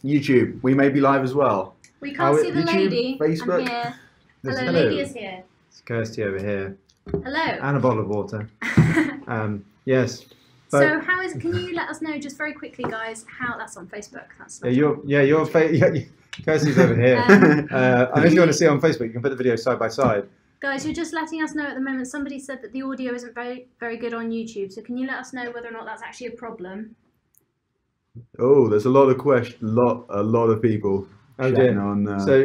YouTube, we may be live as well. We can't see the YouTube, lady. Facebook. I'm here. Hello, Hello. lady is here. It's Kirsty over here. Hello. And a bottle of water. Yes. So how is? Can you let us know just very quickly, guys? How that's on Facebook. That's not Your Kirsty's over here. And if you want to see it on Facebook, you can put the video side by side. Guys, you're just letting us know at the moment. Somebody said that the audio isn't very good on YouTube. So can you let us know whether or not that's actually a problem? Oh, there's a lot of questions. A lot of people. Oh dear. On, So,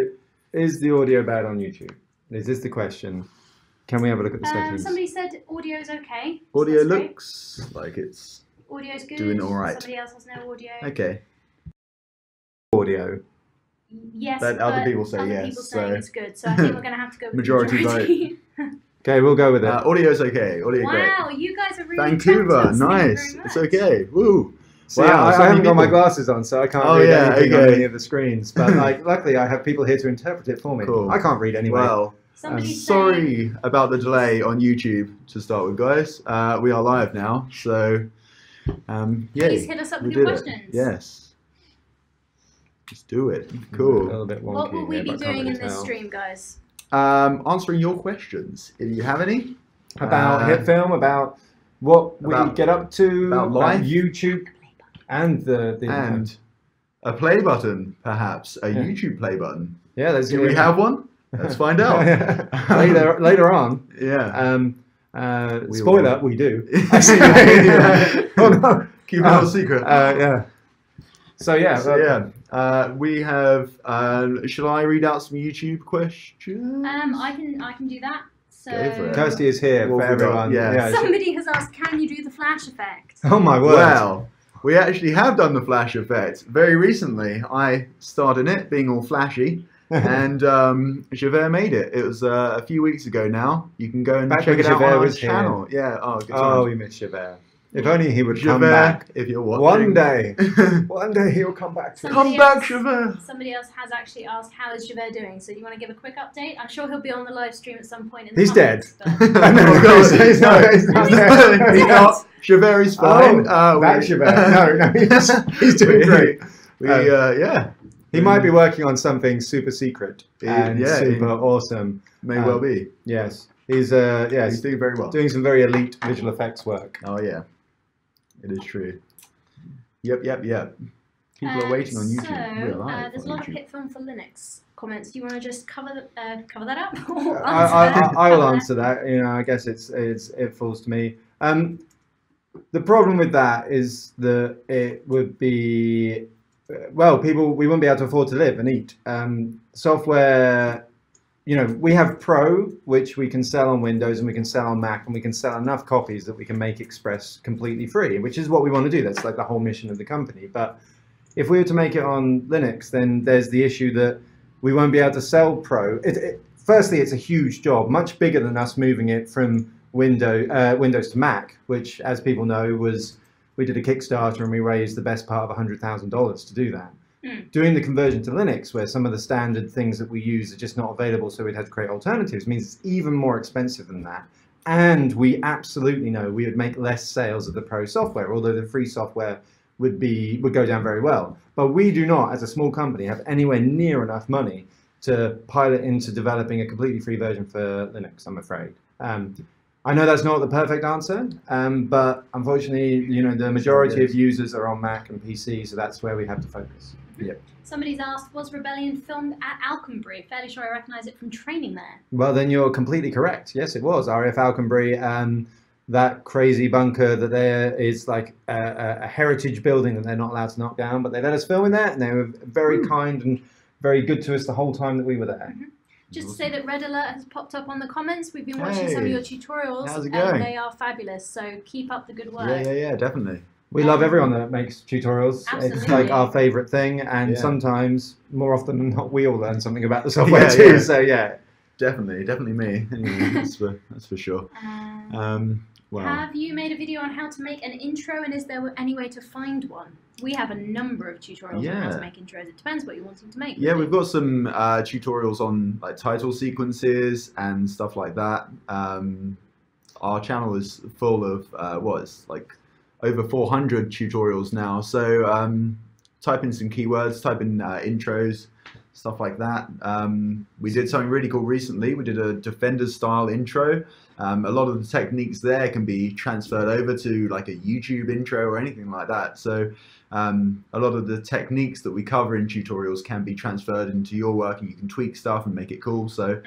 is the audio bad on YouTube? Is this the question? Can we have a look at the settings? Somebody said audio is okay. Audio so looks like it's audio's good. doing all right. Somebody else has no audio. Okay. Audio. Yes, but other people say other yes. people saying it's good. So I think we're going to have to go with majority vote. Okay, we'll go with it. Audio's okay. Audio great. Wow, you guys are really Vancouver, talented. nice. Thank It's you very much. okay. Woo. See, Wow, I so many haven't got my people. glasses on, so I can't read anything on any of the screens. But luckily, I have people here to interpret it for me. Cool. I can't read anyway. Well, sorry about the delay on YouTube to start with, guys. We are live now, so yeah. Please hit us up with your questions. Yes. Just do it. Cool. A little bit wonky What will we here, be but I can't doing really in this tell. stream, guys? Answering your questions, if you have any. About HitFilm, about what we get up to, about life, YouTube, and and a play button, perhaps a YouTube play button. Yeah, there's. Do we have one? Let's find out. later on. Yeah. Spoiler, we do. Oh no! Keep it a secret. Yeah. So yeah. We have. Shall I read out some YouTube questions? I can do that. So Go for it. Kirsty is here for everyone. Yeah. Somebody has asked, can you do the flash effect? Oh my word! Well, we actually have done the flash effect very recently. I started it, being all flashy, and Javert made it. It was a few weeks ago now. You can go and check it out on our channel. Here. Yeah. Oh, good oh, we miss Javert. If only he would come Javert, back. if you're watching. One day. One day he'll come back to Come back, Javert. Somebody else has actually asked, how is Javert doing? So do you want to give a quick update? I'm sure he'll be on the live stream at some point. He's dead. No, he's not. He's not. Javert is fine. Back Javert. No, he's doing great. Yeah. He might be working on something super secret and super awesome. May well be. Yes. He's doing very well. Doing some very elite visual effects work. Oh yeah. It is true. Yep. People are waiting on YouTube. So, there's a lot of HitFilm for Linux comments. Do you want to just cover that up? I will answer that. You know, I guess it falls to me. The problem with that is that it would be, well, we wouldn't be able to afford to live and eat. Software, you know, we have Pro, which we can sell on Windows and we can sell on Mac, and we can sell enough copies that we can make Express completely free, which is what we want to do. That's like the whole mission of the company. But if we were to make it on Linux, then there's the issue that we won't be able to sell Pro. Firstly, it's a huge job, much bigger than us moving it from Windows to Mac, which, as people know, we did a Kickstarter and we raised the best part of $100,000 to do that. Doing the conversion to Linux, where some of the standard things that we use are just not available, so we'd have to create alternatives, means it's even more expensive than that. And we absolutely know we would make less sales of the Pro software, although the free software would go down very well. But we do not, as a small company, have anywhere near enough money to pilot into developing a completely free version for Linux, I'm afraid. I know that's not the perfect answer, but unfortunately, you know, the majority of users are on Mac and PC, so that's where we have to focus. Yep. Somebody's asked, was Rebellion filmed at Alconbury? Fairly sure I recognise it from training there. Well, then you're completely correct. Yes, it was RAF Alconbury. That crazy bunker that there is like a heritage building that they're not allowed to knock down, but they let us film in there, and they were very kind and very good to us the whole time that we were there. Just to say that Red Alert has popped up on the comments. We've been watching some of your tutorials, How's it going? and they are fabulous. So keep up the good work. Yeah, definitely. We love everyone that makes tutorials. Absolutely. It's like our favourite thing, and sometimes, more often than not, we all learn something about the software too. So yeah, definitely me. Anyway, that's for sure. Wow. Have you made a video on how to make an intro, and is there any way to find one? We have a number of tutorials on how to make intros. It depends what you're wanting to make. Yeah, we've got some tutorials on like title sequences and stuff like that. Our channel is full of like over 400 tutorials now. So type in some keywords, type in intros, stuff like that. We did something really cool recently. We did a Defender style intro. A lot of the techniques there can be transferred over to like a YouTube intro or anything like that. So a lot of the techniques that we cover in tutorials can be transferred into your work, and you can tweak stuff and make it cool. So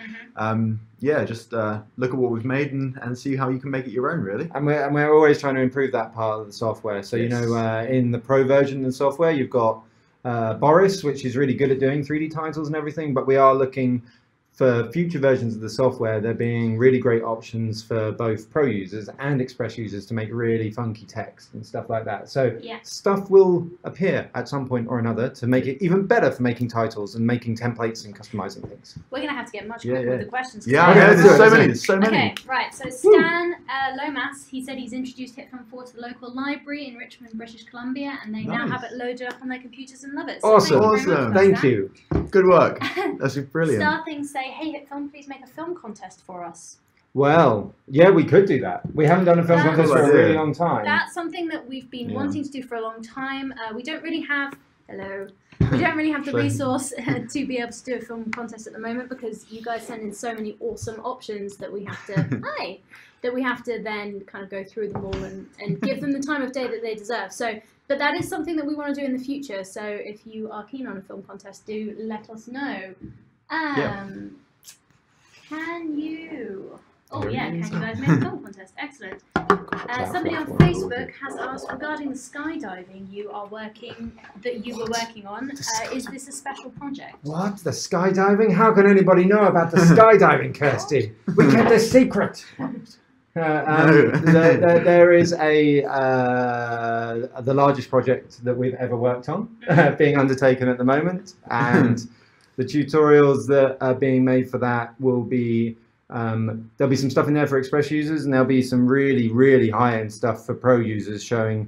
yeah, just look at what we've made and see how you can make it your own, really. And we're always trying to improve that part of the software. So, you know, in the pro version of the software, you've got Boris, which is really good at doing 3D titles and everything, but we are looking for future versions of the software, there being really great options for both pro users and express users to make really funky text and stuff like that. So stuff will appear at some point or another to make it even better for making titles and making templates and customizing things. We're going to have to get much quicker with the questions. Yeah, there's so many. Okay, right. So Stan Lomas, he said he's introduced HitFilm 4 to the local library in Richmond, British Columbia, and they now have it loaded up on their computers and love it. So awesome. Thank you. Good work. That's brilliant. Starthings say, hey HitFilm, please make a film contest for us. Well, yeah, we could do that. We haven't done a film contest for a really long time. That's something that we've been wanting to do for a long time. We don't really have, we don't really have the resource to be able to do a film contest at the moment, because you guys send in so many awesome options that we have to, that we have to then kind of go through them all and give them the time of day that they deserve. So, but that is something that we want to do in the future. So if you are keen on a film contest, do let us know. Can you? Oh yeah, can you guys make a film contest? Excellent. Somebody on Facebook has asked regarding the skydiving you were working on. Is this a special project? What? The skydiving? How can anybody know about the skydiving, Kirsty? We kept this secret. There is the largest project that we've ever worked on being undertaken at the moment, and the tutorials that are being made for that will be, there'll be some stuff in there for express users, and there'll be some really high-end stuff for pro users, showing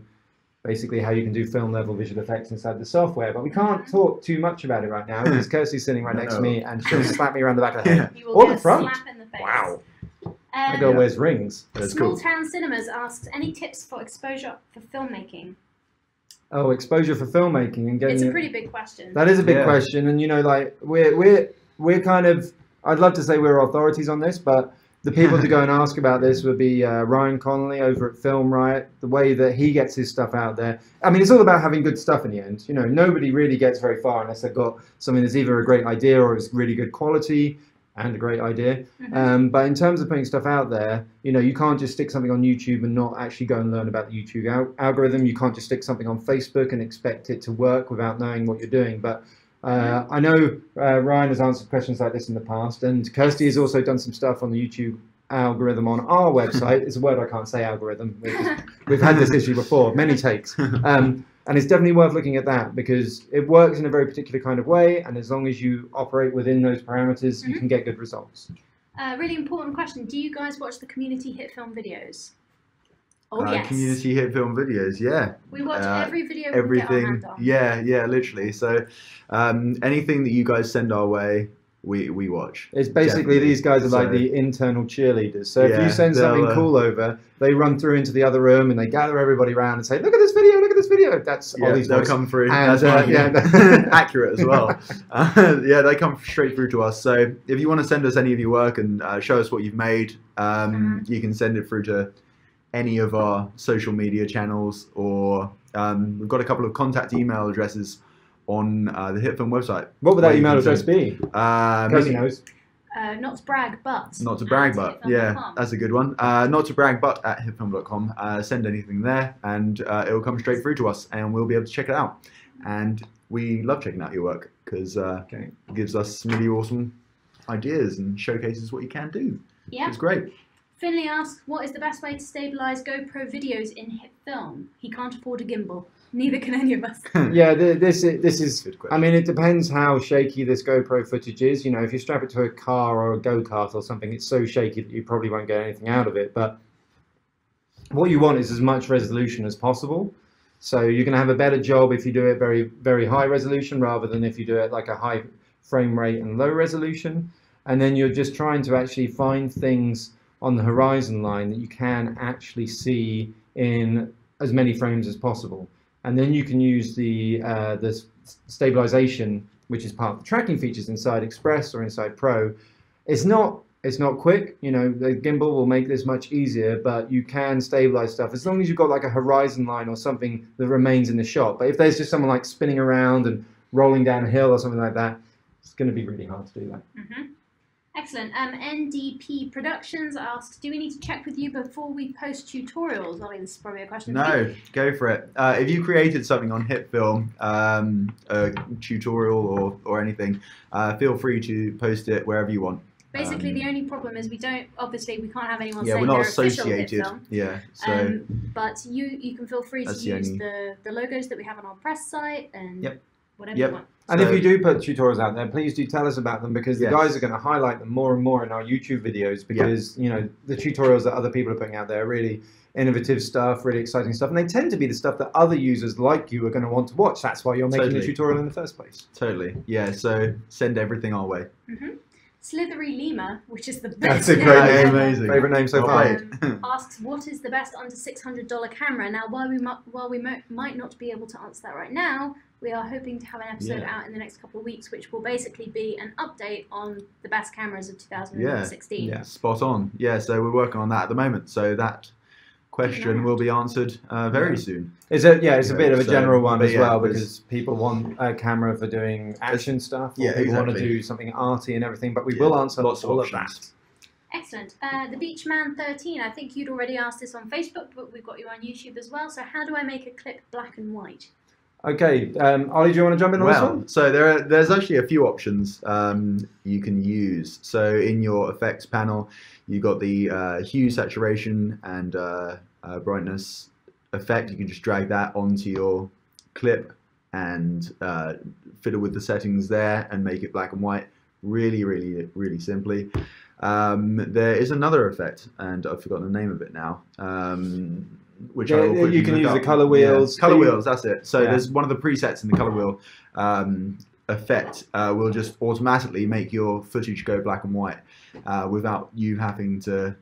basically how you can do film level visual effects inside the software. But we can't talk too much about it right now, because Kirsty's sitting right next to me and she'll slap me around the back of the head. Or the front. Slap in the face. Wow. The girl wears rings. That's Small Town Cinemas asks, any tips for exposure for filmmaking? Oh, exposure for filmmaking and getting. It's a pretty big question. That is a big question, and you know, like we're kind of. I'd love to say we're authorities on this, but the people to go and ask about this would be Ryan Connolly over at Film Riot. The way that he gets his stuff out there. I mean, it's all about having good stuff in the end. You know, nobody really gets very far unless they've got something that's either a great idea or is really good quality and a great idea. But in terms of putting stuff out there, you know, you can't just stick something on YouTube and not actually go and learn about the YouTube algorithm. You can't just stick something on Facebook and expect it to work without knowing what you're doing. But I know Ryan has answered questions like this in the past, and Kirsty has also done some stuff on the YouTube algorithm on our website. It's a word I can't say, algorithm. We've had this issue before, many takes. And it's definitely worth looking at that, because it works in a very particular kind of way, and as long as you operate within those parameters, you can get good results. Really important question. Do you guys watch the community HitFilm videos? Oh, yes. Community HitFilm videos, yeah. We watch every video we can get our hand on. Yeah, literally. So anything that you guys send our way, we watch. It's basically these guys are like the internal cheerleaders. So if you send something cool over, they run through into the other room and they gather everybody around and say, "Look at this video! Look at this video!" That's Ollie's they'll voice. come through. And, That's accurate as well. They come straight through to us. So if you want to send us any of your work and show us what you've made, you can send it through to any of our social media channels, or we've got a couple of contact email addresses on the HitFilm website. What would that email address be? Kirsty knows. Not to brag, but. Not to brag, but. Yeah, that's a good one. Not to brag, but at hitfilm.com. Send anything there, and it will come straight through to us, and we'll be able to check it out. And we love checking out your work, because it gives us some really awesome ideas and showcases what you can do. Yeah. It's great. Finley asks, what is the best way to stabilize GoPro videos in HitFilm? He can't afford a gimbal. Neither can any of us. Yeah, this is. I mean, it depends how shaky this GoPro footage is. You know, if you strap it to a car or a go-kart or something, it's so shaky that you probably won't get anything out of it. But what you want is as much resolution as possible. So you're going to have a better job if you do it very high resolution, rather than if you do it like a high frame rate and low resolution. And then you're just trying to actually find things on the horizon line that you can actually see in as many frames as possible. and then you can use the stabilization, which is part of the tracking features inside Express or inside Pro. It's not quick, you know, the gimbal will make this much easier, but you can stabilize stuff as long as you've got like a horizon line or something that remains in the shot. But if there's just someone like spinning around and rolling down a hill or something like that, it's going to be really hard to do that. Excellent. NDP Productions asks, do we need to check with you before we post tutorials? I mean, this is probably a question for you. No, go for it. If you created something on HitFilm, a tutorial or anything, feel free to post it wherever you want. Basically, the only problem is we can't have anyone yeah, saying we're not they're associated. official HitFilm. Yeah, so but you can feel free to use the logos that we have on our press site and whatever you want. And if you do put tutorials out there, please do tell us about them, because the guys are going to highlight them more and more in our YouTube videos, because you know, the tutorials that other people are putting out there are really innovative stuff, really exciting stuff, and they tend to be the stuff that other users like you are going to want to watch. That's why you're making a tutorial in the first place. Totally. Yeah, so send everything our way. Slithery Lima, which is the best That's a great name. Amazing. Favorite name so far. Asks, what is the best under $600 camera? Now, while we might not be able to answer that right now, we are hoping to have an episode out in the next couple of weeks, which will basically be an update on the best cameras of 2016. Yeah, spot on. Yeah, so we're working on that at the moment. So that question will be answered very soon. It's a bit of a general one as well, because people want a camera for doing action stuff. Or people want to do something arty and everything, but we will answer lots of that. Excellent. The Beachman13, I think you'd already asked this on Facebook, but we've got you on YouTube as well. So how do I make a clip black and white? Okay, Ollie, do you want to jump in on this one? So there's actually a few options you can use. So in your effects panel, you've got the hue, saturation, and brightness effect. You can just drag that onto your clip and fiddle with the settings there and make it black and white really, really, really simply. There is another effect, and I've forgotten the name of it now. Which you can use the color wheels. Color wheels, that's it. So there's one of the presets in the color wheel effect will just automatically make your footage go black and white without you having to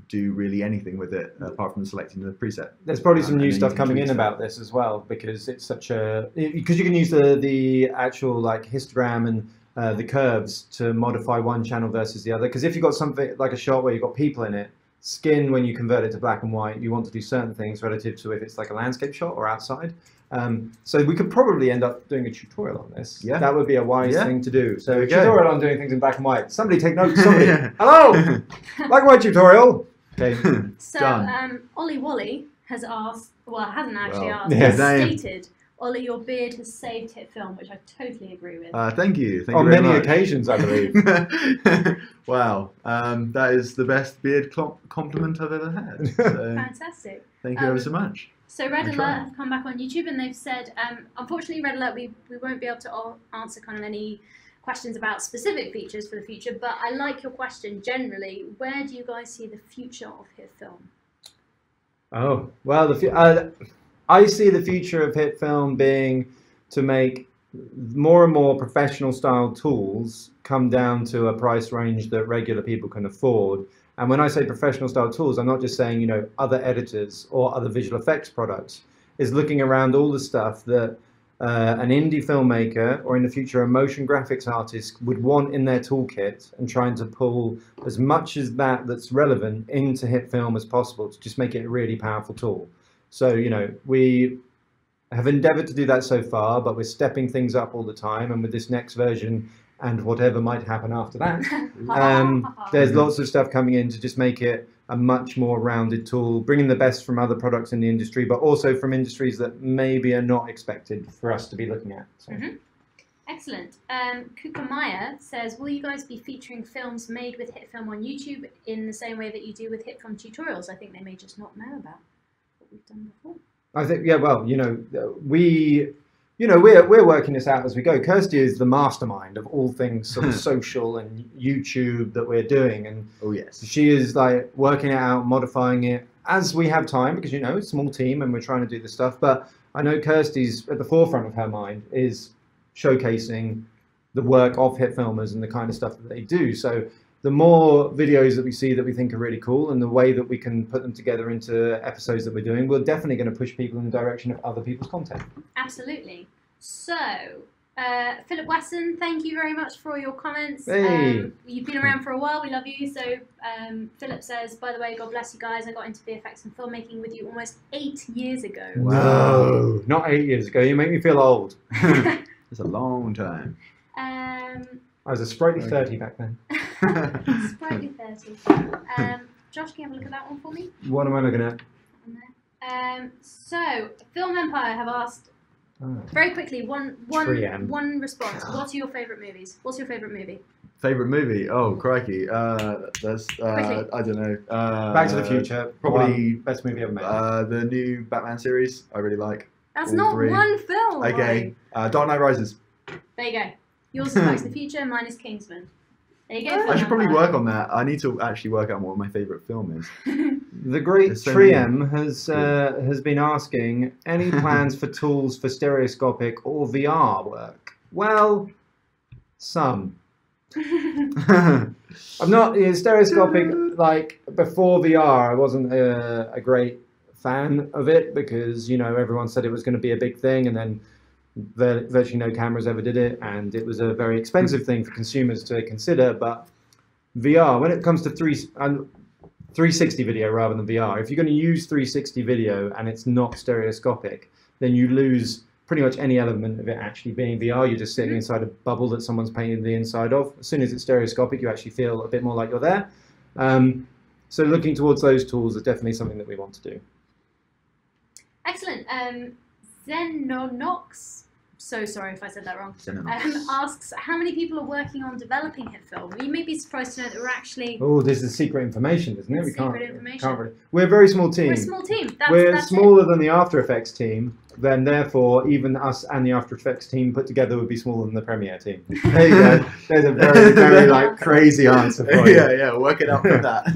do really anything with it apart from selecting the preset. There's probably some new stuff coming in about this as well, because it's such a, because you can use the actual like histogram and the curves to modify one channel versus the other. Because if you've got something like a shot where you've got people in it, skin, when you convert it to black and white, you want to do certain things relative to if it's like a landscape shot or outside. So we could probably end up doing a tutorial on this. Yeah, that would be a wise thing to do. So a tutorial on doing things in black and white. Somebody take notes. Somebody. Hello, black and white tutorial. Okay. So Ollie Wally has asked, well, hasn't actually asked, has stated, Ollie, your beard has saved HitFilm, which I totally agree with. Thank you. On many occasions, I believe. Wow, that is the best beard compliment I've ever had. So fantastic. Thank you ever so much. So Red Alert have come back on YouTube and they've said, unfortunately, Red Alert, we won't be able to answer kind of any questions about specific features for the future, but I like your question generally. Where do you guys see the future of HitFilm? Oh, well, I see the future of HitFilm being to make more and more professional style tools come down to a price range that regular people can afford. And when I say professional style tools, I'm not just saying, you know, other editors or other visual effects products. Is looking around all the stuff that an indie filmmaker or in the future a motion graphics artist would want in their toolkit, and trying to pull as much as that's relevant into HitFilm as possible to just make it a really powerful tool. So, you know, we have endeavored to do that so far, but we're stepping things up all the time. And with this next version and whatever might happen after that, there's lots of stuff coming in to just make it a much more rounded tool, bringing the best from other products in the industry, but also from industries that maybe are not expected for us to be looking at. So. Excellent. Kukamaya says, will you guys be featuring films made with HitFilm on YouTube in the same way that you do with HitFilm tutorials? I think they may just not know about what we've done before. I think, yeah, well, you know, we're working this out as we go. Kirsty is the mastermind of all things sort of social and YouTube that we're doing, and she is like working it out, modifying it as we have time, because, you know, it's a small team and we're trying to do this stuff. But I know Kirsty's at the forefront of her mind is showcasing the work of HitFilmers and the kind of stuff that they do. So the more videos that we see that we think are really cool, and the way that we can put them together into episodes that we're doing, we're definitely going to push people in the direction of other people's content. Absolutely. So, Philip Wesson, thank you very much for all your comments. Hey. You've been around for a while, we love you. So Philip says, by the way, God bless you guys, I got into VFX and filmmaking with you almost 8 years ago. No, not 8 years ago. You make me feel old. It's a long time. I was a sprightly 30 back then. Sprightly 30. Josh, can you have a look at that one for me? What am I looking at? So, Film Empire have asked, very quickly, one response. What are your favourite movies? What's your favourite movie? Favorite movie? Oh, crikey! That's I don't know. Back to the Future. Probably best movie ever made. The new Batman series. I really like. That's not one film. Okay. Dark Knight Rises. There you go. Yours is Back to the Future. Mine is Kingsman. There you go. I should probably work on that. I need to actually work out what my favourite film is. The great Triem has been asking, any plans for tools for stereoscopic or VR work? Well, some. I'm not stereoscopic. Like before VR, I wasn't a great fan of it because everyone said it was going to be a big thing, and then virtually no cameras ever did it, and it was a very expensive thing for consumers to consider. But VR, when it comes to 360 video rather than VR, if you're going to use 360 video and it's not stereoscopic, then you lose pretty much any element of it actually being VR. You're just sitting inside a bubble that someone's painted the inside of. As soon as it's stereoscopic, you actually feel a bit more like you're there. So looking towards those tools is definitely something that we want to do. Excellent. Zenonox, so sorry if I said that wrong, asks, how many people are working on developing HitFilm? You may be surprised to know that we're actually... Oh, this is secret information, isn't it? Secret information. We're a very small team. We're a small team. We're smaller than the After Effects team, then therefore even us and the After Effects team put together would be smaller than the Premiere team. There you go. There's a very, very crazy answer for you. Yeah, work it out from that.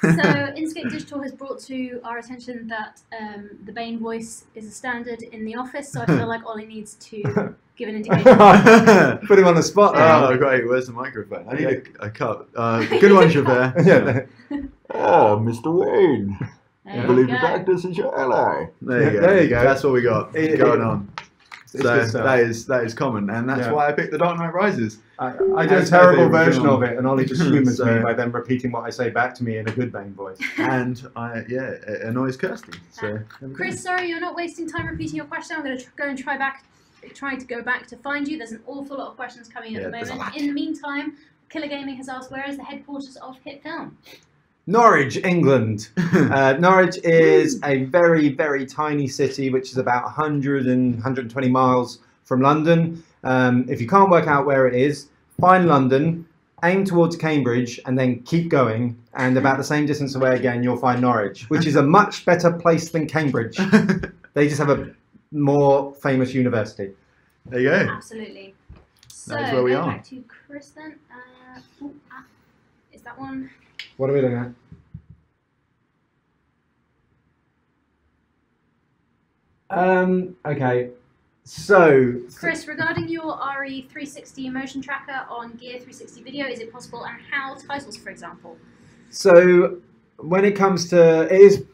So Inkscape Digital has brought to our attention that the Bane voice is a standard in the office, so I feel like Ollie needs to give an indication. Put him on the spot. Oh, great. Where's the microphone? I need a cup. Good one, Javert. Oh, Mr. Wayne. I believe the practice is your ally. There you go. That's what we got going on. So that is common, and that's why I picked The Dark Knight Rises. I do a terrible version of it, and Ollie just humours me by then repeating what I say back to me in a good Bane voice. And it annoys Kirsty. So Chris, sorry, you're not wasting time repeating your question. I'm going to go and try to go back to find you. There's an awful lot of questions coming in at the moment. In the meantime, Killer Gaming has asked, where is the headquarters of HitFilm? Norwich, England. Norwich is a very, very tiny city, which is about 100 and 120 miles from London. If you can't work out where it is, find London, aim towards Cambridge, and then keep going. And about the same distance away again, you'll find Norwich, which is a much better place than Cambridge. They just have a more famous university. There you go. Absolutely. So, that's where we are. Back to Chris then. Is that one? What are we looking at? Okay, so... Chris, regarding your RE360 motion tracker on Gear 360 Video, is it possible, and how titles, for example? So, when it comes to... It is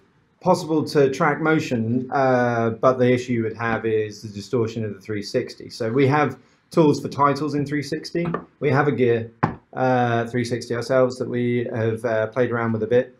possible to track motion, but the issue you would have is the distortion of the 360. So we have tools for titles in 360. We have a Gear 360 ourselves that we have played around with a bit.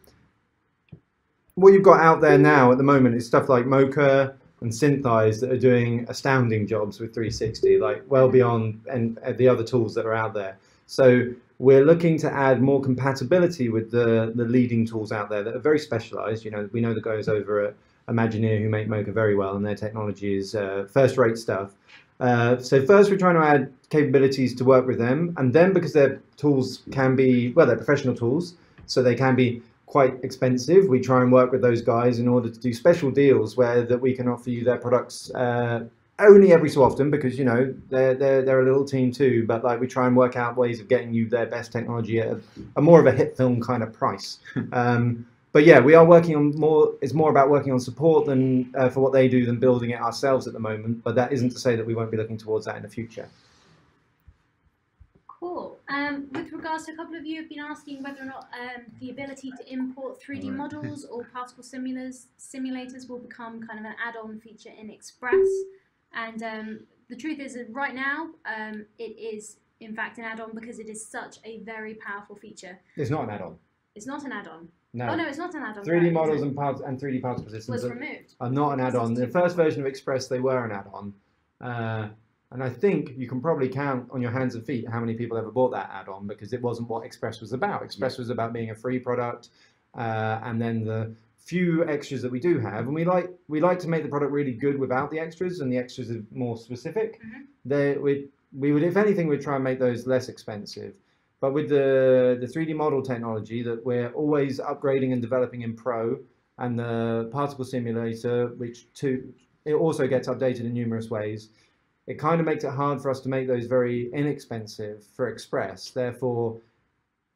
What you've got out there now at the moment is stuff like Mocha and Syntheyes that are doing astounding jobs with 360, like well beyond and the other tools that are out there. So we're looking to add more compatibility with the leading tools out there that are very specialized. You know, we know the guys over at Imagineer who make Mocha very well, and their technology is first-rate stuff. So first we're trying to add capabilities to work with them, and then because their tools can be, well, they're professional tools, so they can be quite expensive, we try and work with those guys in order to do special deals where that we can offer you their products only every so often, because you know they're a little team too, but like we try and work out ways of getting you their best technology at a more of a HitFilm kind of price. But yeah, we are working on more. It's more about working on support than for what they do than building it ourselves at the moment. But that isn't to say that we won't be looking towards that in the future. Cool. With regards to a couple of you have been asking whether or not the ability to import 3D models or particle simulators will become kind of an add-on feature in Express. And the truth is that right now it is in fact an add-on because it is such a very powerful feature. It's not an add-on. It's not an add-on. No. Oh no, it's not an add-on. 3D models and 3D particle systems are not an add-on. The first version of Express, they were an add-on. And I think you can probably count on your hands and feet how many people ever bought that add-on, because it wasn't what Express was about. Express was about being a free product, and then the few extras that we do have, and we like to make the product really good without the extras, and the extras are more specific. We would, if anything, we'd try and make those less expensive. But with the 3D model technology that we're always upgrading and developing in Pro, and the particle simulator, which it also gets updated in numerous ways, it kind of makes it hard for us to make those very inexpensive for Express. Therefore,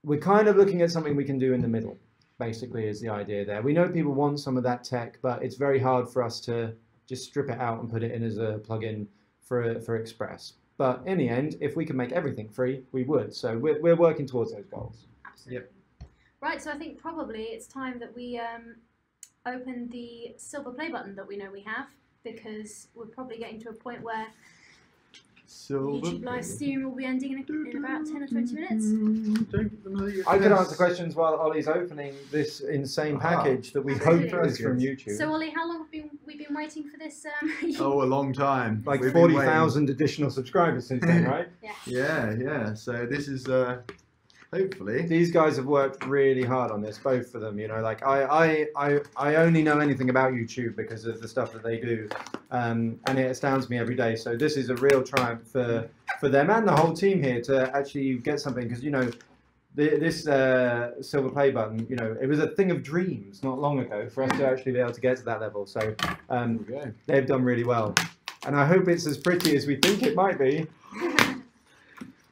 we're kind of looking at something we can do in the middle, basically, is the idea there. We know people want some of that tech, but it's very hard for us to just strip it out and put it in as a plugin for Express. But in the end, if we can make everything free, we would. So we're working towards those goals. Absolutely. Yep. Right, so I think probably it's time that we open the silver play button that we know we have, because we're probably getting to a point where YouTube Livestream will be ending in about 10 or 20 minutes. I could answer questions while Ollie's opening this insane package that we hope is from YouTube. So Ollie, how long have we been waiting for this? Oh, a long time. Like 40,000 additional subscribers since then, right? Yeah. So this is hopefully. These guys have worked really hard on this, both of them. You know, like I only know anything about YouTube because of the stuff that they do, and it astounds me every day. So this is a real triumph for them and the whole team here to actually get something, because you know, this silver play button, you know, it was a thing of dreams not long ago for us to actually be able to get to that level. So they've done really well, and I hope it's as pretty as we think it might be.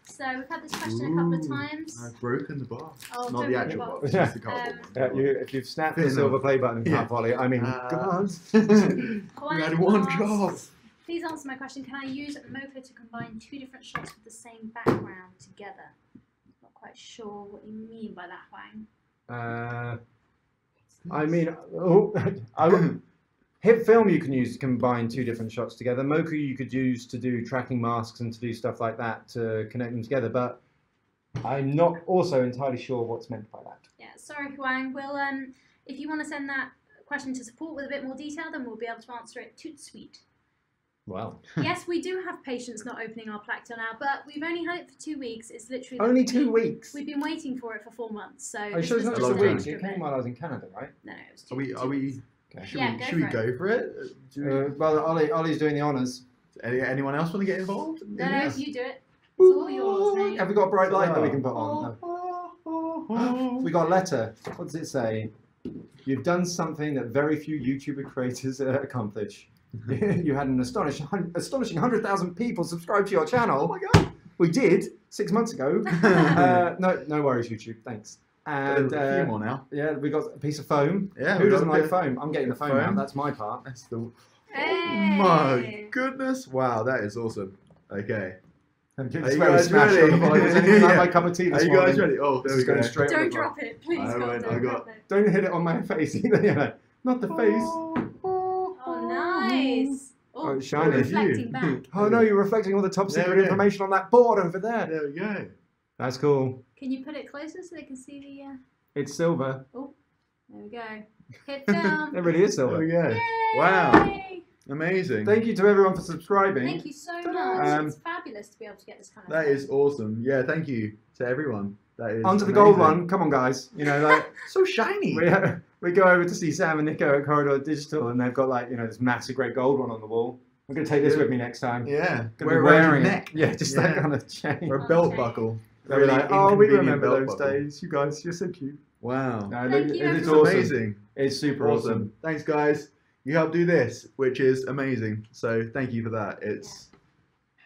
So we've had this question a couple of times. I've broken the bar. Oh, not the actual bar, just the cardboard. If you've snapped the silver play button, Ollie, I mean, God. You had one job. Please answer my question. Can I use Mocha to combine two different shots with the same background together? Not quite sure what you mean by that, Wang. I mean, HitFilm you can use to combine two different shots together. Mocha you could use to do tracking masks and to do stuff like that to connect them together, but I'm not also entirely sure what's meant by that. Yeah, sorry Huang. We'll, if you want to send that question to support with a bit more detail, then we'll be able to answer it toot sweet. Well. Yes, we do have patients not opening our plaque till now, but we've only had it for 2 weeks. It's literally only 2 weeks. We've been waiting for it for 4 months. So are you sure it's not just a week? It came while I was in Canada, right? No, it was 2 weeks. Are we? Okay. Should we go for it? Well, Ollie's doing the honours. Anyone else want to get involved? No, you do it. It's all yours, mate. Have we got a bright light that we can put on? No. We got a letter. What does it say? You've done something that very few YouTuber creators accomplish. You had an astonishing 100,000 people subscribe to your channel. Oh my God. We did 6 months ago. No worries, YouTube. Thanks. And a few more now. Yeah, we got a piece of foam. Yeah, who doesn't like foam? I'm getting the foam out. That's my part. That's the. Hey. Oh my goodness! Wow, that is awesome. Okay. Are you guys ready? Was anything like my cup of tea this morning? Are you guys ready? Oh, there we go. Straight don't drop it, please. Don't hit it on my face either. Not the face. Oh, nice. Oh, it's shiny. Reflecting back. Oh no, you're reflecting all the top secret information on that board over there. There we go. That's cool. Can you put it closer so they can see the... It's silver. Oh, there we go. HitFilm. It really is silver. There we go. Yay! Wow. Amazing. Thank you to everyone for subscribing. Thank you so much. It's fabulous to be able to get this kind of That is awesome. Yeah, thank you to everyone. That is onto the gold one. Come on, guys. You know, like so shiny. We go over to see Sam and Nico at Corridor Digital, and they've got like, you know, this massive great gold one on the wall. I'm gonna take this with me next time. Yeah. Wearing it. Yeah, just that kind of chain. Or a belt buckle. They're like, oh, we remember those days. You guys, you're so cute. Wow. It's awesome. Amazing. It's super awesome. Thanks, guys. You helped do this, which is amazing. So thank you for that.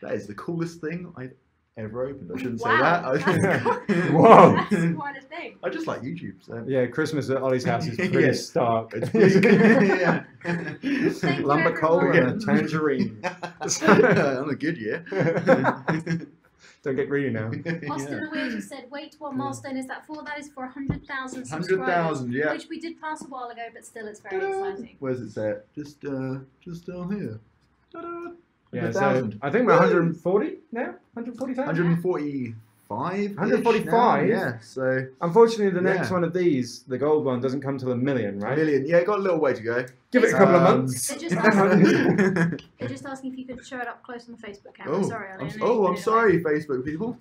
That is the coolest thing I've ever opened. I shouldn't say that. Whoa. That's quite a thing. I just like YouTube. So. Yeah, Christmas at Ollie's house is pretty stark. It's pretty, yeah. Lumber coal and a tangerine. On a good year. Don't get greedy now. Austin Aware just said, wait, what milestone is that for? That is for 100,000 subscribers. 100,000, yeah. Which we did pass a while ago, but still it's very exciting. Where's it set? Just down here. Yeah, so I think we're 140 now? 140,000? 145. 145? Yeah, so. Unfortunately, the next one of these, the gold one, doesn't come till 1 million, right? 1 million, yeah, got a little way to go. Give it a couple of months. They're just asking if you could show it up close on the Facebook camera. Sorry, I'm sorry, Facebook people.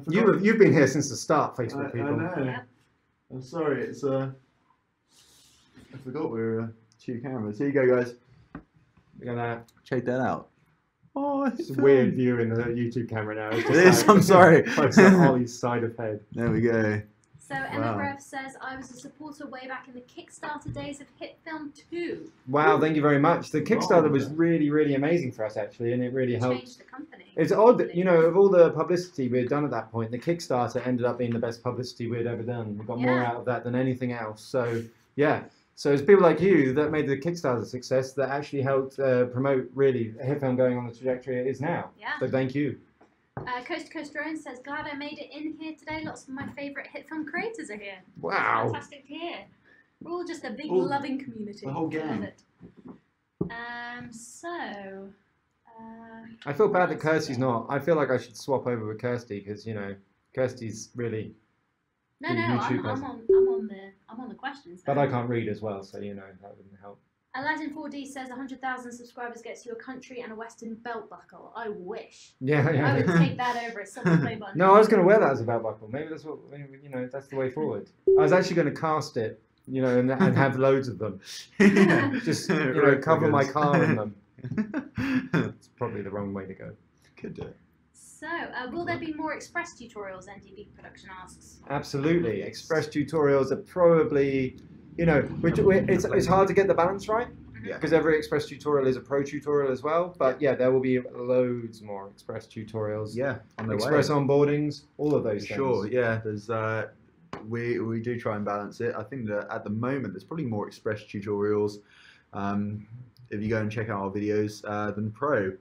You've been here since the start, Facebook people. I know. Yep. I'm sorry, it's I forgot we're 2 cameras. Here you go, guys. We're gonna check that out. Oh, it's a weird view in the YouTube camera now. It is. I'm sorry. It's on Ollie's side of head. There we go. So Emma Greff says, I was a supporter way back in the Kickstarter days of HitFilm 2. Wow, thank you very much. The Kickstarter was really, really amazing for us, actually, and it really helped. Changed the company. It's odd that, you know, of all the publicity we had done at that point, the Kickstarter ended up being the best publicity we had ever done. We got more out of that than anything else. So, yeah. So it's people like you that made the Kickstarter a success that actually helped promote, really, HitFilm going on the trajectory it is now. Yeah. So thank you. Coast to Coast Drone says, glad I made it in here today. Lots of my favourite HitFilm creators are here. Wow. It's fantastic to hear. We're all just a big loving community. The whole gang. Love it. I feel bad that Kirsty's not. I feel like I should swap over with Kirsty because, you know, Kirsty's really... No, I'm on the questions. But I can't read as well, so, you know, that wouldn't help. Aladdin 4D says 100,000 subscribers gets you a country and a western belt buckle. I wish. Yeah. I would take that over a silver play button. No, I was going to wear that as a belt buckle. Maybe that's what, you know, that's the way forward. I was actually going to cast it, you know, and have loads of them. Just, you know, cover my car in them. It's probably the wrong way to go. Could do it. So, will there be more Express tutorials, NDB Production asks? Absolutely. Express tutorials are probably, you know, it's hard to get the balance right because every Express tutorial is a Pro tutorial as well. But yeah, there will be loads more Express tutorials. Yeah, on the Express onboardings, all of those things. Sure, yeah. There's we do try and balance it. I think that at the moment there's probably more Express tutorials if you go and check out our videos than Pro.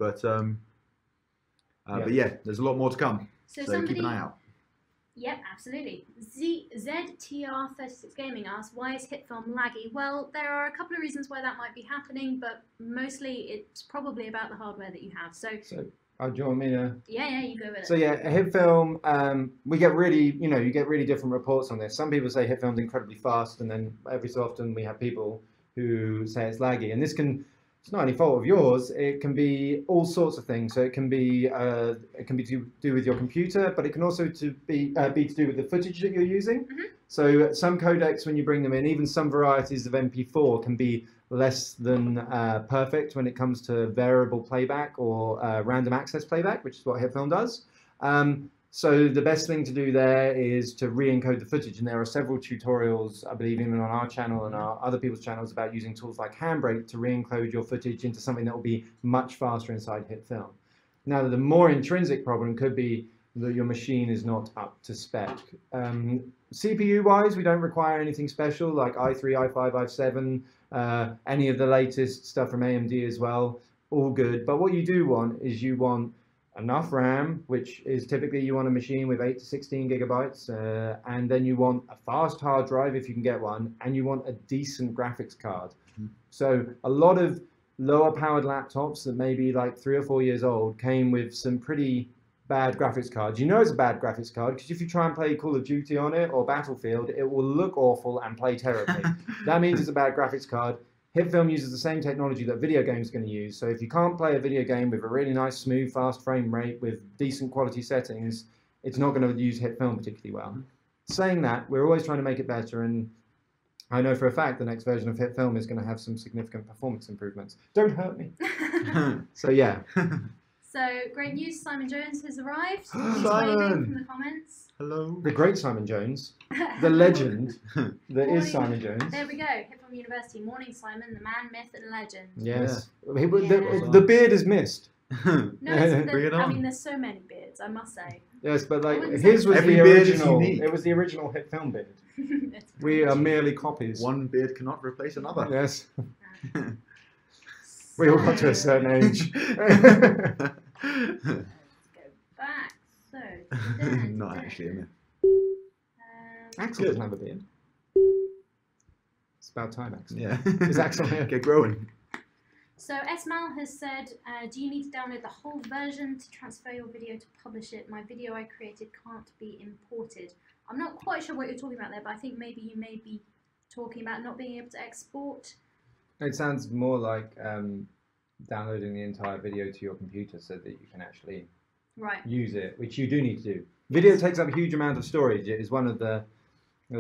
But yeah, there's a lot more to come. So keep an eye out. Yep, absolutely. ZTR36 Gaming asks, why is HitFilm laggy? Well, there are a couple of reasons why that might be happening, but mostly it's probably about the hardware that you have. So do you want me to? Yeah, you go with it. So yeah, HitFilm, we get really, you know, you get really different reports on this. Some people say HitFilm's incredibly fast, and then every so often we have people who say it's laggy, and this can. It's not any fault of yours. It can be all sorts of things. So it can be to do with your computer, but it can also be to do with the footage that you're using. Mm-hmm. So some codecs, when you bring them in, even some varieties of MP4 can be less than perfect when it comes to variable playback or random access playback, which is what HitFilm does. So the best thing to do there is to re-encode the footage, and there are several tutorials, I believe, even on our channel and our other people's channels about using tools like Handbrake to re-encode your footage into something that will be much faster inside HitFilm. Now, the more intrinsic problem could be that your machine is not up to spec. CPU-wise, we don't require anything special like i3, i5, i7, any of the latest stuff from AMD as well, all good. But what you do want is you want enough RAM, which is typically you want a machine with 8 to 16 gigabytes, and then you want a fast hard drive if you can get one, and you want a decent graphics card. Mm-hmm. So a lot of lower powered laptops that may be like 3 or 4 years old came with some pretty bad graphics cards. You know it's a bad graphics card because if you try and play Call of Duty on it or Battlefield, it will look awful and play terribly. That means it's a bad graphics card. HitFilm uses the same technology that video games are going to use. So if you can't play a video game with a really nice, smooth, fast frame rate with decent quality settings, it's not going to use HitFilm particularly well. Mm-hmm. Saying that, we're always trying to make it better, and I know for a fact the next version of HitFilm is going to have some significant performance improvements. Don't hurt me. So yeah. So great news, Simon Jones has arrived. Simon! He's waving from the comments. Hello. The great Simon Jones, the legend that is Simon Jones. There we go. HitFilm University. Morning, Simon, the man, myth, and legend. Yes. Yeah. The beard is missed. No, I mean, there's so many beards, I must say. Yes, but like his was the original. It was the original HitFilm beard. We are merely copies. One beard cannot replace another. Yes. We all got to a certain age. Let's go back. Not actually, am Axel doesn't have a beard. It's about time, Axel. Yeah. Is Axel here? Get growing. So Esmal has said, do you need to download the whole version to transfer your video to publish it? My video I created can't be imported. I'm not quite sure what you're talking about there, but I think maybe you may be talking about not being able to export. It sounds more like downloading the entire video to your computer so that you can actually use it, which you do need to do. Video takes up a huge amount of storage. It is one of the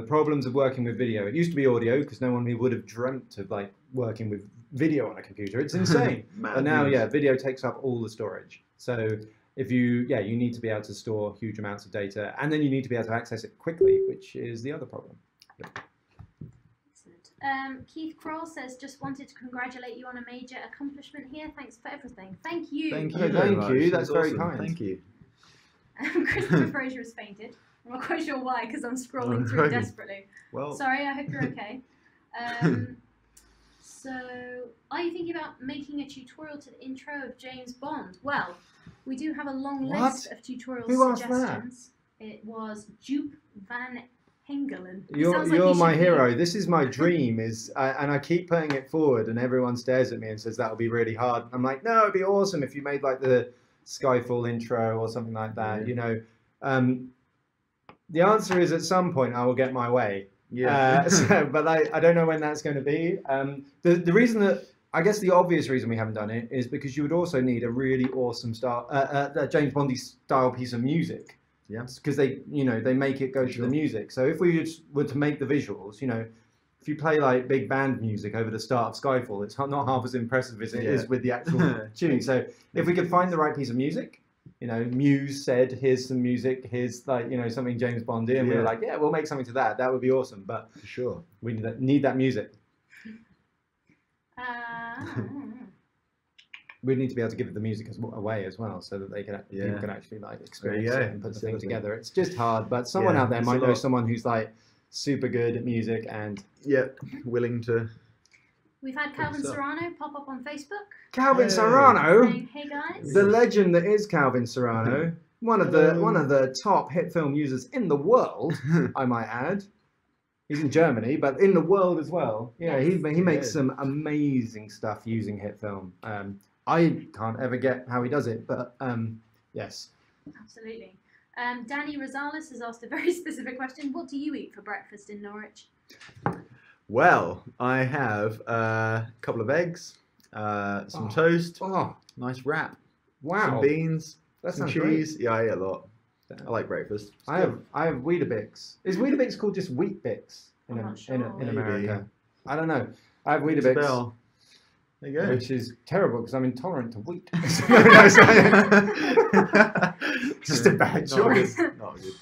problems of working with video. It used to be audio because no one would have dreamt of like working with video on a computer. It's insane. But now, yeah, video takes up all the storage. So if you need to be able to store huge amounts of data, and then you need to be able to access it quickly, which is the other problem. Yep. Keith Kroll says, just wanted to congratulate you on a major accomplishment here. Thanks for everything. Thank you. Thank you. Thank you. That's very awesome. kind. Thank you. Christopher Fraser has fainted. I'm not quite sure why, because I'm scrolling through desperately. Well, sorry, I hope you're okay. So, are you thinking about making a tutorial to the intro of James Bond? Well, we do have a long list of tutorial suggestions. It was Jupe Van Hengelen. You're my hero. This is my dream. And I keep putting it forward, and everyone stares at me and says that'll be really hard. I'm like, no, it'd be awesome if you made like the Skyfall intro or something like that. You know, the answer is at some point I will get my way. Yeah. But I don't know when that's going to be. The reason that I guess the obvious reason we haven't done it is because you would also need a really awesome James Bondy style piece of music. Yeah, because they make it go to the music. So if we were to make the visuals, if you play like big band music over the start of Skyfall, it's not half as impressive as it is with the actual tuning. So if we could find the right piece of music, Muse said, here's some music, here's like, something James Bondy, and we were like, yeah, we'll make something to that. That would be awesome. But for sure, we need that music. We need to be able to give the music away as well, so that people can actually like experience it and put the thing together. It's just hard, but someone out there might know someone who's like super good at music and willing to. We've had Calvin Serrano pop up on Facebook. Calvin Serrano, saying, hey guys, the legend that is Calvin Serrano, one of the top HitFilm users in the world, I might add. He's in Germany, but in the world as well. Yeah, he makes some amazing stuff using HitFilm. I can't ever get how he does it, but yes. Absolutely. Danny Rosales has asked a very specific question. What do you eat for breakfast in Norwich? Well, I have a couple of eggs, some toast, nice wrap, some beans, some cheese. Great. Yeah, I eat a lot. I like breakfast. I have Weetabix. Is Weetabix called just Wheat-Bix in America? I don't know. I have Weetabix. There you go. Which is terrible because I'm intolerant to wheat. Just a bad choice. Not good.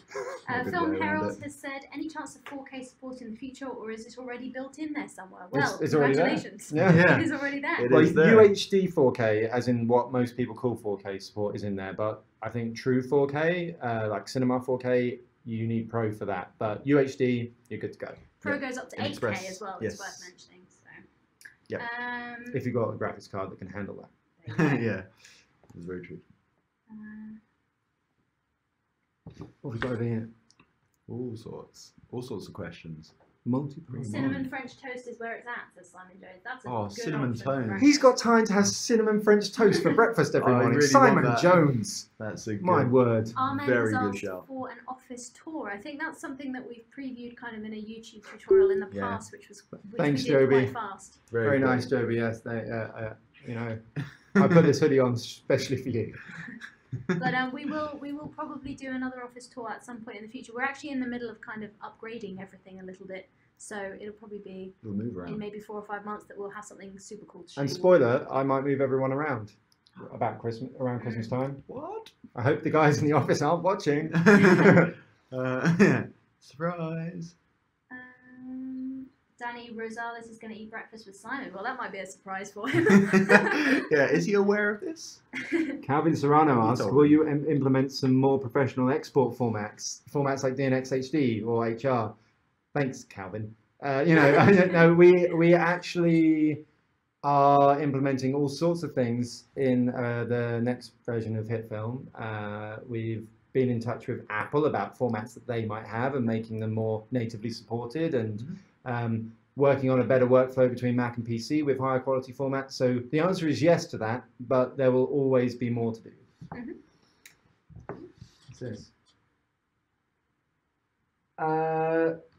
Film Herald has said, any chance of 4K support in the future, or is it already built in there somewhere? Well, it's congratulations. Already there. It is already there. UHD 4K, as in what most people call 4K support, is in there. But I think true 4K, like Cinema 4K, you need Pro for that. But UHD, you're good to go. Pro goes up to 8K as well. It's worth mentioning. Yeah. If you've got a graphics card that can handle that. Yeah, that's very true. What have we got over here? All sorts of questions. Cinnamon French toast is where it's at, says Simon Jones. That's a good cinnamon toast. He's got time to have cinnamon French toast for breakfast every morning. Really Simon Jones. That's a good, my word. Very good shout. For an office tour. I think that's something that we've previewed kind of in a YouTube tutorial in the past, which Thanks, we did Joby. quite fast. Very nice, Joby. Yes, I put this hoodie on especially for you. But we will probably do another office tour at some point in the future. We're actually in the middle of kind of upgrading everything a little bit, so it'll probably be in maybe 4 or 5 months that we'll have something super cool to show. And spoiler, I might move everyone around around Christmas time. What? I hope the guys in the office aren't watching. Surprise. Danny Rosales is going to eat breakfast with Simon. Well, that might be a surprise for him. Yeah, is he aware of this? Calvin Serrano asks, will you implement some more professional export formats like DNX HD or HR? Thanks, Calvin. No, we actually are implementing all sorts of things in the next version of HitFilm. We've been in touch with Apple about formats that they might have and making them more natively supported, and working on a better workflow between Mac and PC with higher quality formats. So the answer is yes to that, but there will always be more to do. What's this?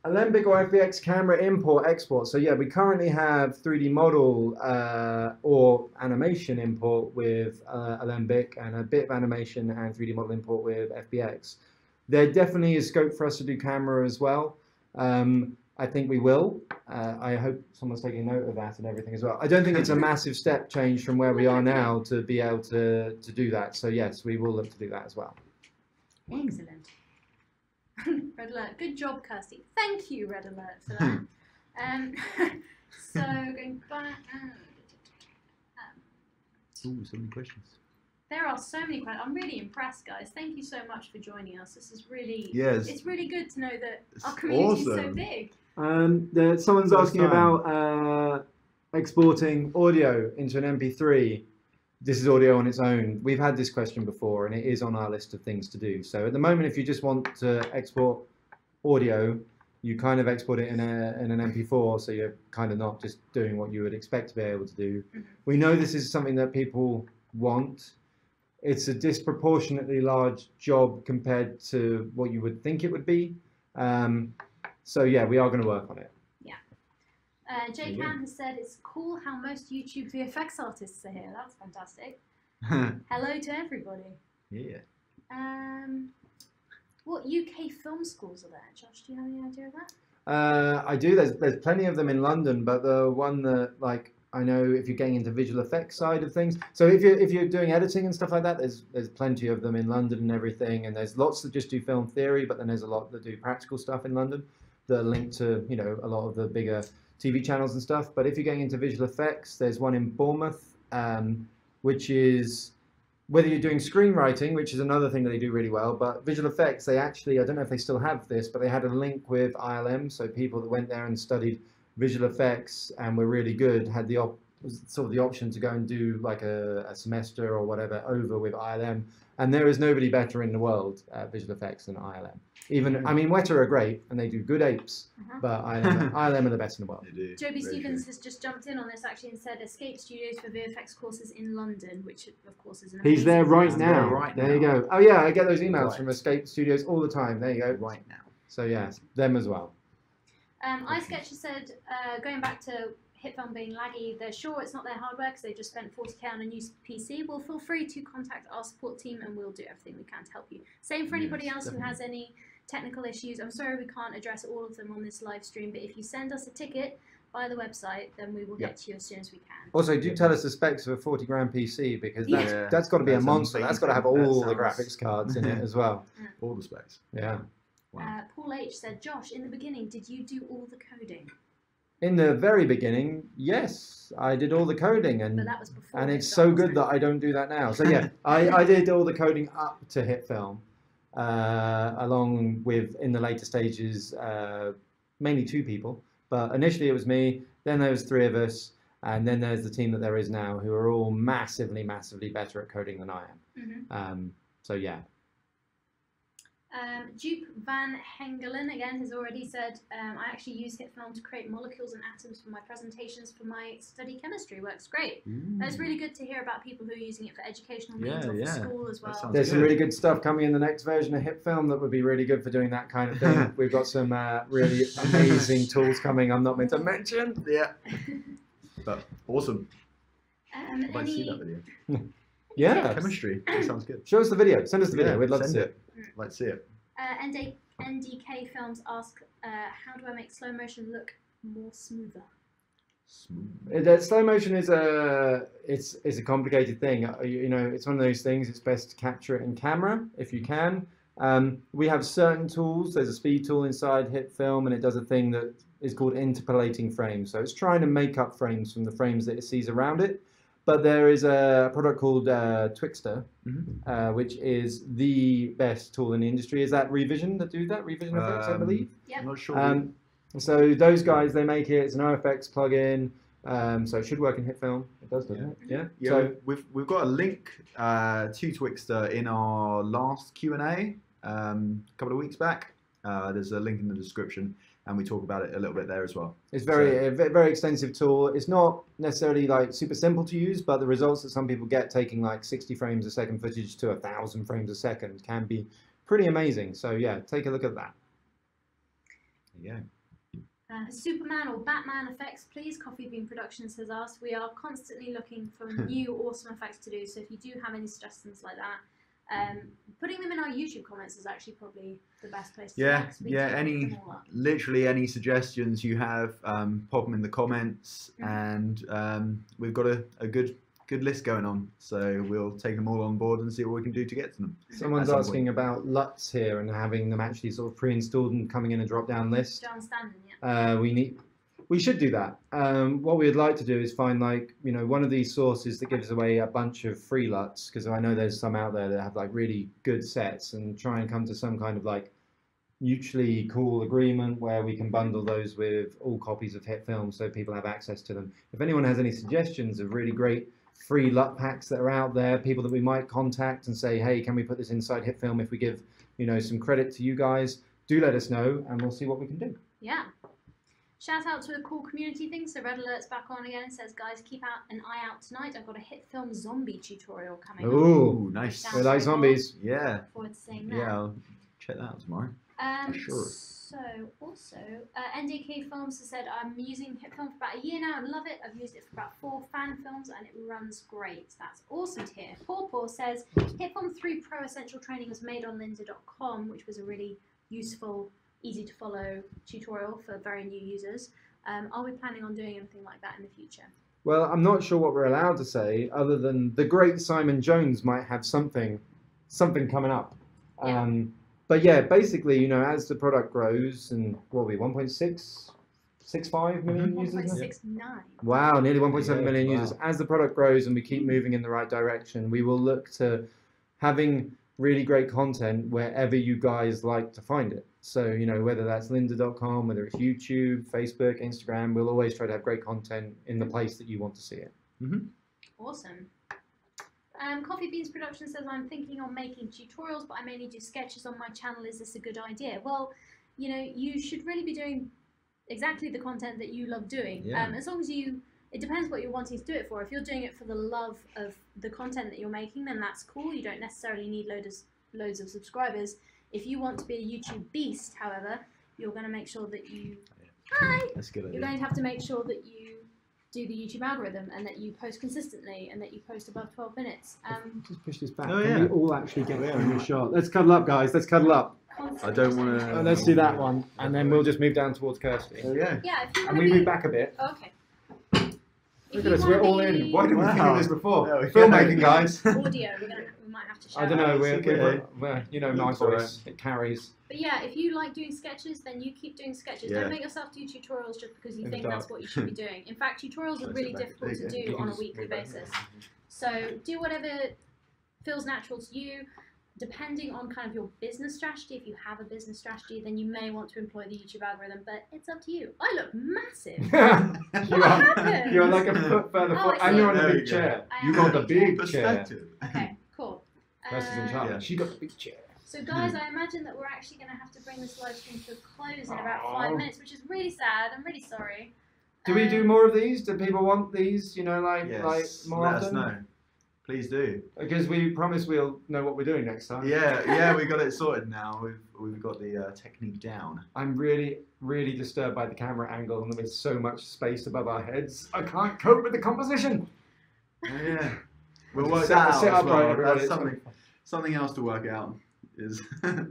Alembic or FBX camera import export. So yeah, we currently have 3D model or animation import with Alembic, and a bit of animation and 3D model import with FBX. There definitely is scope for us to do camera as well. I think we will. I hope someone's taking note of that and everything as well. I don't think it's a massive step change from where we are now to be able to do that. So yes, we will look to do that as well. Excellent. Red Alert. Good job, Kirsty. Thank you, Red Alert, for that. So going back. Ooh, so many questions. There are so many questions. I'm really impressed, guys. Thank you so much for joining us. This is really, it's really good to know that our community is so big. Someone's asking about exporting audio into an MP3. This is audio on its own. We've had this question before, and it is on our list of things to do. So at the moment, if you just want to export audio, you kind of export it in an MP4, so you're kind of not just doing what you would expect to be able to do. We know this is something that people want. It's a disproportionately large job compared to what you would think it would be. So yeah, we are going to work on it. Yeah. Jay Cam has said it's cool how most YouTube VFX artists are here. That's fantastic. Hello to everybody. Yeah. What UK film schools are there? Josh, do you have any idea of that? I do. There's plenty of them in London, but the one that I know if you're getting into visual effects side of things. So if you're doing editing and stuff like that, there's plenty of them in London and everything. And there's lots that just do film theory, but then there's a lot that do practical stuff in London that are linked to a lot of the bigger TV channels and stuff. But if you're getting into visual effects, there's one in Bournemouth, which is whether you're doing screenwriting, which is another thing that they do really well. But visual effects, they actually, I don't know if they still have this, but they had a link with ILM. So people that went there and studied visual effects and were really good had the option to go and do like a semester or whatever over with ILM. And there is nobody better in the world at visual effects than ILM. Even, I mean, Weta are great and they do good apes, but ILM are the best in the world. Joby Stevens has just jumped in on this actually and said Escape Studios for VFX courses in London, which of course is an amazing. He's there right now. There you go. Oh yeah, I get those emails from Escape Studios all the time. There you go. Right now. So yeah, them as well. iSketch has said, going back to HitFilm being laggy, they're sure it's not their hardware because they just spent 40k on a new PC. Well, feel free to contact our support team and we'll do everything we can to help you. Same for anybody else who has any technical issues. I'm sorry we can't address all of them on this live stream, but if you send us a ticket via the website, then we will get to you as soon as we can. Also, do tell us the specs of a 40 grand PC because that's got to be a monster. That's got to have all the graphics cards in it as well. All the specs. Yeah. Wow. Paul H said, Josh, in the beginning, did you do all the coding? In the very beginning, yes, I did all the coding, and but that was before it's so good that I don't do that now. So yeah, I did all the coding up to HitFilm, along with in the later stages, mainly 2 people. But initially it was me. Then there was 3 of us, and then there's the team that there is now, who are all massively, massively better at coding than I am. So yeah. Duke Van Hengelen again has already said, I actually use HitFilm to create molecules and atoms for my presentations for my study chemistry. Works great. It's really good to hear about people who are using it for educational means or for school as well. There's some really good stuff coming in the next version of HitFilm that would be really good for doing that kind of thing. We've got some really amazing tools coming I'm not meant to mention. Yeah. But awesome. I'd like to see that video. Yeah. Chemistry. That sounds good. Show us the video. Send us the video. We'd love to see it. Let's see it. NDK Films ask, how do I make slow motion look more smoother? That slow motion is it's a complicated thing. It's one of those things. It's best to capture it in camera if you can. We have certain tools. There's a speed tool inside HitFilm, and it does a thing that is called interpolating frames. So it's trying to make up frames from the frames that it sees around it. But there is a product called Twixtor, which is the best tool in the industry. Is that Revision that do that? Revision effects, I believe. Yeah. I'm not sure. So those guys, they make it. It's an OFX plugin. So it should work in HitFilm. It does, doesn't it? Yeah. Yeah. So we've got a link to Twixtor in our last Q&A a couple of weeks back. There's a link in the description, and we talk about it a little bit there as well. it's a very extensive tool. It's not necessarily like super simple to use, but the results that some people get taking like 60 frames a second footage to 1,000 frames a second can be pretty amazing. So yeah, take a look at that. Yeah. Superman or Batman effects, please. Coffee Bean Productions has asked. We are constantly looking for new awesome effects to do. So if you do have any suggestions like that, putting them in our YouTube comments is actually probably the best place to do it. Literally any suggestions you have, pop them in the comments, and we've got a good list going on. So we'll take them all on board and see what we can do to get to them. Someone's asking about LUTs here and having them actually sort of pre-installed and coming in a drop-down list. John Standen, yeah. We should do that. What we would like to do is find one of these sources that gives away a bunch of free LUTs, because I know there's some out there that have like really good sets, and try and come to some kind of like mutually cool agreement where we can bundle those with all copies of HitFilm so people have access to them. If anyone has any suggestions of really great free LUT packs that are out there, people that we might contact and say, hey, can we put this inside HitFilm if we give some credit to you guys, do let us know and we'll see what we can do. Yeah. Shout out to a cool community thing. So Red Alert's back on again. Says, guys, keep an eye out tonight. I've got a HitFilm zombie tutorial coming. Ooh, nice. We like zombies. Cool. Yeah. Look forward to seeing that. Yeah, I'll check that out tomorrow. Sure. So also, NDK Films has said, I'm using HitFilm for about a year now and love it. I've used it for about 4 fan films and it runs great. That's awesome to hear. Paw says, HitFilm 3 Pro Essential Training was made on lynda.com, which was a really useful, easy to follow tutorial for very new users. Are we planning on doing anything like that in the future? Well, I'm not sure what we're allowed to say, other than the great Simon Jones might have something coming up. Yeah. But yeah, basically, as the product grows, and what are we, 1.65 million users? 1.69. Wow, nearly 1.7 million users. As the product grows and we keep moving in the right direction, we will look to having really great content wherever you guys like to find it. So, whether that's lynda.com, whether it's YouTube, Facebook, Instagram, we'll always try to have great content in the place that you want to see it. Mm-hmm. Awesome. Coffee Beans Production says, I'm thinking on making tutorials, but I mainly do sketches on my channel. Is this a good idea? Well, you should really be doing exactly the content that you love doing. Yeah. As long as it depends what you're wanting to do it for. If you're doing it for the love of the content that you're making, then that's cool. You don't necessarily need loads of subscribers. If you want to be a YouTube beast, however, you're going to make sure that you... Hi! That's a good idea. You're going to have to make sure that you do the YouTube algorithm and that you post consistently and that you post above 12 minutes. Just push this back. Oh, Can yeah. we all actually get in a shot? Let's cuddle up, guys. Let's cuddle up. I don't want to... Let's do that one, and then we'll just move down towards Kirsty. Oh, yeah. Yeah, if you And want we move back a bit. Okay. Look at us, we're all in. Why didn't we think of this before? Yeah, Filmmaking, guys. Audio, we might have to shout I don't know, out. we're my Looks voice, it carries. But yeah, if you like doing sketches, then you keep doing sketches. Yeah. Don't make yourself do tutorials just because you In the think dark. that's what you should be doing. In fact, tutorials are really difficult to do on a weekly basis. So do whatever feels natural to you. Depending on kind of your business strategy, if you have a business strategy, then you may want to employ the YouTube algorithm, but it's up to you. I look massive. happened? You're like a foot further forward, and you're on a big chair. I You am got on the big chair. Perspective. Okay, cool. Kirsty's in charge. Yeah. She got the big chair. So guys, I imagine that we're actually going to have to bring this live stream to a close in about 5 minutes, which is really sad. I'm really sorry. Do we do more of these? Do people want these? Yes, like more let often? us know. Please do. Because we promise we'll know what we're doing next time. Yeah, we got it sorted now. We've got the technique down. I'm really, really disturbed by the camera angle and there's so much space above our heads. I can't cope with the composition. Oh, yeah. We'll work Sit- that out sit as upright, well. everybody. That's something else to work out is So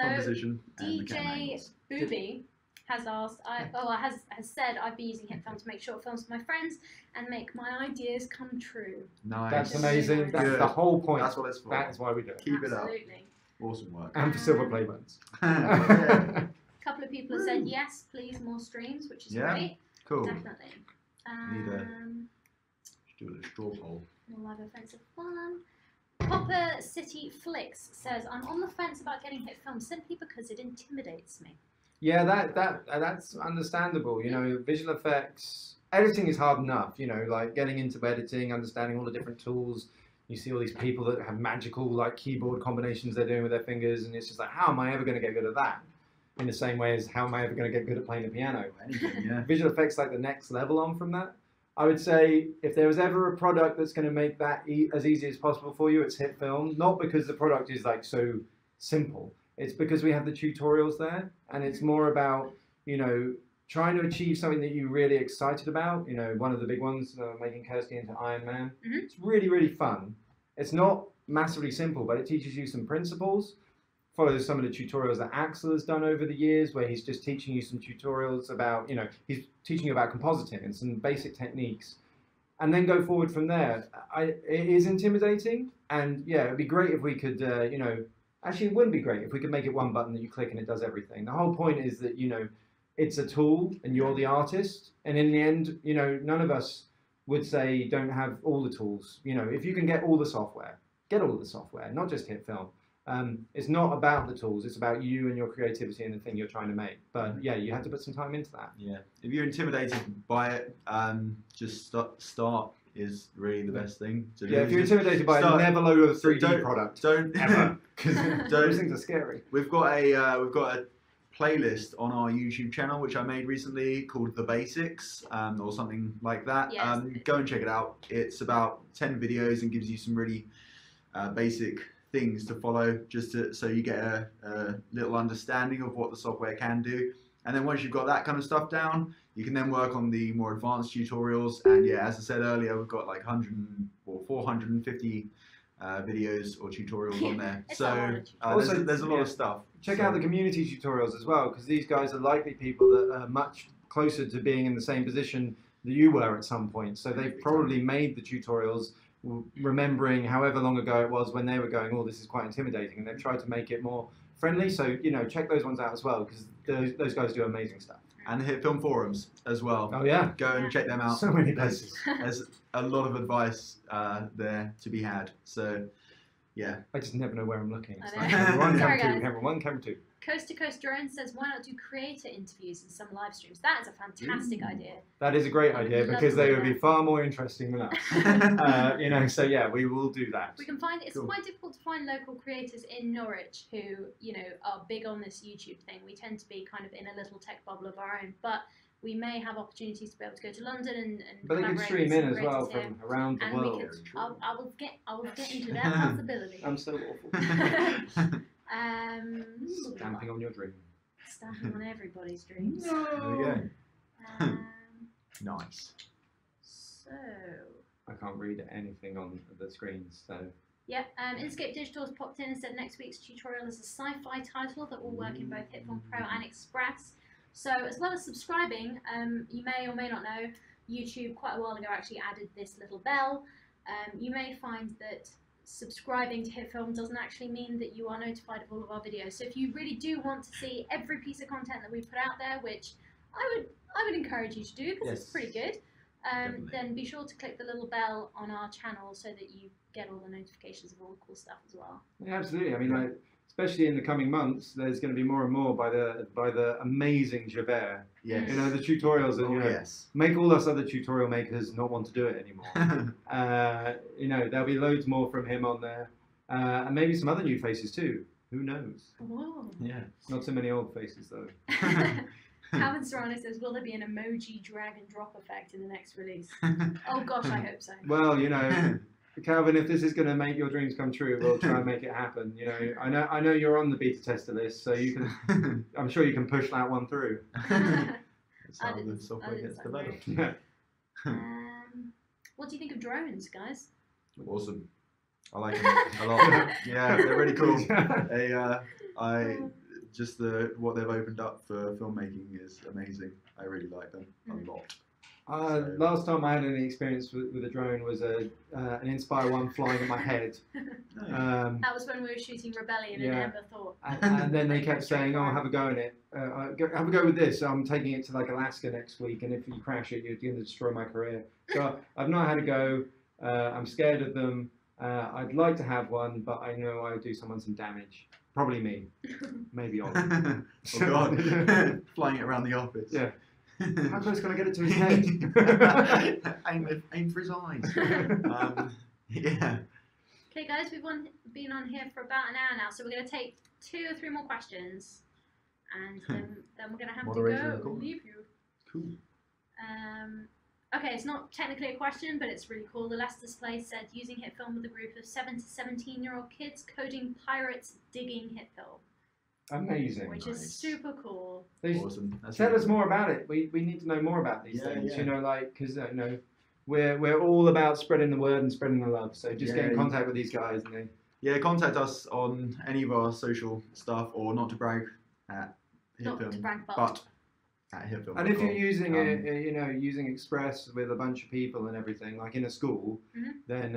composition. And the camera DJ angles. Booby has asked, has said, I've been using HitFilm to make short films for my friends and make my ideas come true. Nice. That's amazing. That's Good. the whole point. That's what it's for. That is why we do it. Keep it up. Absolutely. Awesome work. And for silver play buttons. Yeah. A couple of people have said yes, please, more streams, which is Yeah. great. Cool. Definitely. Let's do a little straw poll. More live offensive fun. Popper City Flicks says, I'm on the fence about getting HitFilm simply because it intimidates me. Yeah, that's understandable. You know, visual effects, editing is hard enough. You know, like getting into editing, understanding all the different tools. You see all these people that have magical like keyboard combinations they're doing with their fingers, and it's just like, how am I ever going to get good at that? In the same way as how am I ever going to get good at playing the piano? Anything, yeah. Visual effects like the next level on from that. I would say if there was ever a product that's going to make that as easy as possible for you, it's HitFilm. Not because the product is like so simple. It's because we have the tutorials there, and it's more about, you know, trying to achieve something that you're really excited about. You know, one of the big ones, making Kirsty into Iron Man. Mm-hmm. It's really, really fun. It's not massively simple, but it teaches you some principles. Follows some of the tutorials that Axel has done over the years, where he's just teaching you some tutorials about, you know, he's teaching you about compositing and some basic techniques, and then go forward from there. It is intimidating, and yeah, it'd be great if we could, you know, actually it wouldn't be great if we could make it one button that you click and it does everything. The whole point is that, you know, it's a tool and you're the artist, and in the end, you know, none of us would say don't have all the tools. You know, if you can get all the software, get all the software, not just HitFilm. It's not about the tools, it's about you and your creativity and the thing you're trying to make. But yeah, you have to put some time into that. Yeah, if you're intimidated by it, just start is really the best thing to do. Yeah, if you're intimidated by it, never load a 3D product. Don't ever, because those things are scary. We've got a playlist on our YouTube channel which I made recently called The Basics, or something like that. Yes. Go and check it out. It's about 10 videos and gives you some really basic things to follow, just so you get a little understanding of what the software can do. And then once you've got that kind of stuff down, you can then work on the more advanced tutorials. And yeah, as I said earlier, we've got like 450 videos or tutorials on there. So also, there's a lot of stuff. Check out the community tutorials as well, because these guys are likely people that are much closer to being in the same position that you were at some point. So they've probably made the tutorials remembering however long ago it was when they were going, oh, this is quite intimidating, and they've tried to make it more friendly. So, you know, check those ones out as well, because those guys do amazing stuff. And the HitFilm forums as well. Oh yeah, go and check them out. So many places. There's a lot of advice there to be had. So yeah, I just never know where I'm looking. It's like camera one, Sorry, camera two, guys. camera one, camera two. Coast to Coast Drone says, why not do creator interviews in some live streams? That is a fantastic idea. That is a great idea, because they would be far more interesting than us. You know, so yeah, we will do that. We can find, it's quite difficult to find local creators in Norwich who, you know, are big on this YouTube thing. We tend to be kind of in a little tech bubble of our own, but we may have opportunities to be able to go to London and but they can stream in as well from around the world. I will get into that possibility. I'm so awful. Stamping on your dream. Stamping on everybody's dreams. No. There we go. Nice. So I can't read anything on the screens, so. Yeah, Inkscape Digital has popped in and said next week's tutorial is a sci-fi title that will work in both HitFilm Pro and Express. So as well as subscribing, you may or may not know, YouTube quite a while ago actually added this little bell. You may find that subscribing to HitFilm doesn't actually mean that you are notified of all of our videos. So if you really do want to see every piece of content that we put out there, which I would encourage you to do, because it's pretty good, then be sure to click the little bell on our channel so that you get all the notifications of all the cool stuff as well. Yeah, absolutely. I mean, like, especially in the coming months, there's going to be more and more by the amazing Javert. Yes. You know, the tutorials that, you know, make all us other tutorial makers not want to do it anymore. You know, there'll be loads more from him on there. And maybe some other new faces too. Who knows? Whoa. Yeah. Not so many old faces though. Calvin Serrano says, will there be an emoji drag and drop effect in the next release? Oh gosh, I hope so. Well, you know, Calvin, if this is going to make your dreams come true, we'll try and make it happen. You know, I know you're on the beta tester list, so you can. I'm sure you can push that one through. That's how the software gets developed. Yeah. What do you think of drones, guys? Awesome. I like them a lot. Yeah, they're really cool. What they've opened up for filmmaking is amazing. I really like them a lot. Last time I had any experience with a drone was an Inspire one flying at my head. That was when we were shooting Rebellion and Ember thought. And then they kept saying, "Oh, have a go in it. Have a go with this. I'm taking it to like Alaska next week, and if you crash it, you're going to destroy my career." So I've not had a go. I'm scared of them. I'd like to have one, but I know I would do someone some damage. Probably me. Maybe Ollie. Oh God. Flying it around the office. Yeah. How close can I get it to his head? aim for his eyes. Yeah. Okay, guys, we've been on here for about an hour now, so we're going to take 2 or 3 more questions, and then we're going to have to go and leave you. Cool. Okay, it's not technically a question, but it's really cool. The Leicester's Place said, using HitFilm with a group of 7 to 17-year-old kids coding pirates digging HitFilm. Amazing. Which is super cool. Awesome. Tell us more about it. We need to know more about these things. Yeah. You know, like, because we're all about spreading the word and spreading the love. So just get in contact with these guys, and contact us on any of our social stuff, or not to brag at HitFilm, not to brag, but at HitFilm. And if you're using using Express with a bunch of people and everything, like in a school, then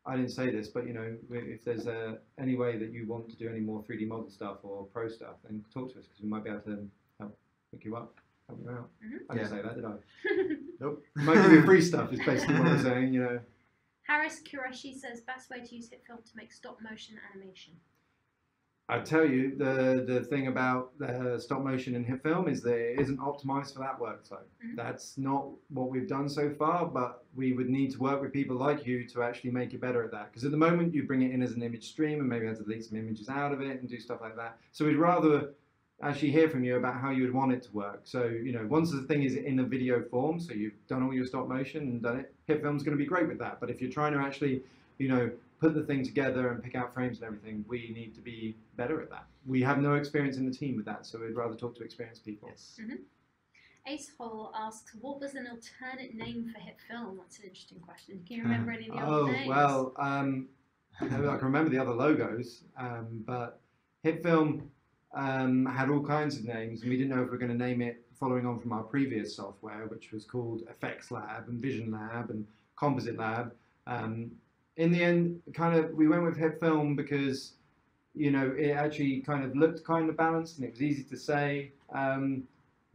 I didn't say this, but if there's any way that you want to do any more 3D model stuff or pro stuff, then talk to us, because we might be able to help pick you up. Help you out. I didn't say that, did I? Nope. Might give you free stuff, is basically what I'm saying, Harris Kureshi says, best way to use HitFilm to make stop motion animation. I tell you, the thing about stop motion in HitFilm is that it isn't optimized for that workflow. That's not what we've done so far, but we would need to work with people like you to actually make it better at that. Because at the moment, you bring it in as an image stream and maybe have to delete some images out of it and do stuff like that. So we'd rather actually hear from you about how you would want it to work. So, once the thing is in a video form, so you've done all your stop motion and done it, HitFilm's going to be great with that. But if you're trying to actually, put the thing together and pick out frames and everything, we need to be better at that. We have no experience in the team with that, so we'd rather talk to experienced people. Yes. Ace Hole asks, what was an alternate name for HitFilm? That's an interesting question. Can you remember any of the old names? Well, I can remember the other logos, but HitFilm had all kinds of names, and we didn't know if we were going to name it following on from our previous software, which was called Effects Lab and Vision Lab and Composite Lab. In the end, we went with HitFilm because, it actually kind of looked kind of balanced and it was easy to say.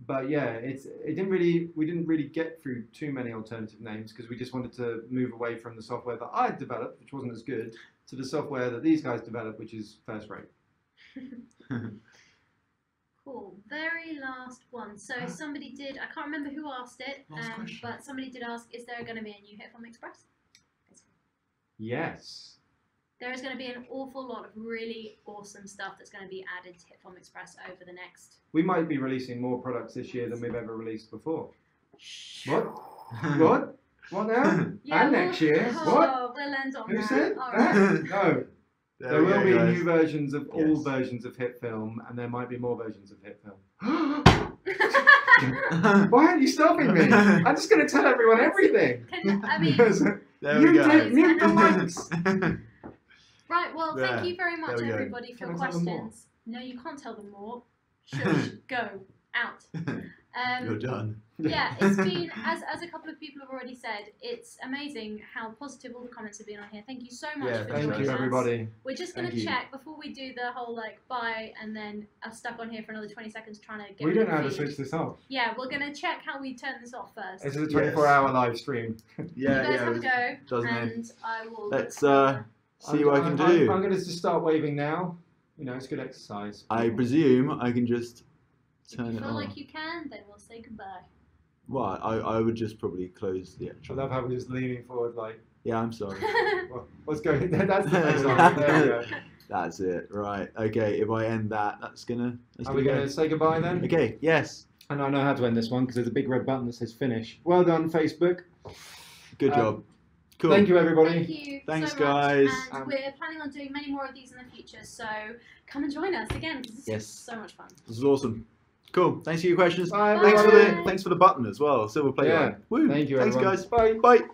But yeah, we didn't really get through too many alternative names, because we just wanted to move away from the software that I developed, which wasn't as good, to the software that these guys developed, which is first rate. Cool. Very last one. So somebody did, I can't remember who asked it, but somebody did ask, is there going to be a new HitFilm Express? Yes. There is going to be an awful lot of really awesome stuff that's going to be added to HitFilm Express over the next... We might be releasing more products this year than we've ever released before. What? What? What now? Yeah, and next year? What? We'll end on Who that. said Right. No. There will be new versions of all versions of HitFilm, and there might be more versions of HitFilm. Why aren't you stopping me? I'm just going to tell everyone everything. Mute the mics. Right, well, thank you very much, everybody, for your questions. No, you can't tell them more. Shush, go, out. You're done. Yeah, it's been, as a couple of people have already said, it's amazing how positive all the comments have been on here. Thank you so much for joining us. Thank you, everybody. We're just going to check before we do the whole, bye, and then I'm stuck on here for another 20 seconds trying to get We don't know how to switch this off. Yeah, we're going to check how we turn this off first. This is a 24-hour live stream. You guys have a go, and I will... Let's see what I can do. I'm going to just start waving now. It's good exercise. I presume I can just turn it on. If you feel like you can, then we'll say goodbye. Well, I would just probably close the actual... I love how we're just leaning forward Yeah, I'm sorry. Well, let's go. That's the next one. There we go. That's it. Right. Okay, if I end that, that's gonna... Are we going to say goodbye then? Okay, yes. And I know how to end this one, because there's a big red button that says finish. Well done, Facebook. Good job. Cool. Thank you, everybody. Thank you. Thanks, so guys. Much. And we're planning on doing many more of these in the future, so come and join us again, because this is so much fun. This is awesome. Cool. Thanks for your questions. Bye. Thanks for the button as well. Silver play. Yeah. Woo. Thank you, Thanks, everyone. guys. Bye. Bye.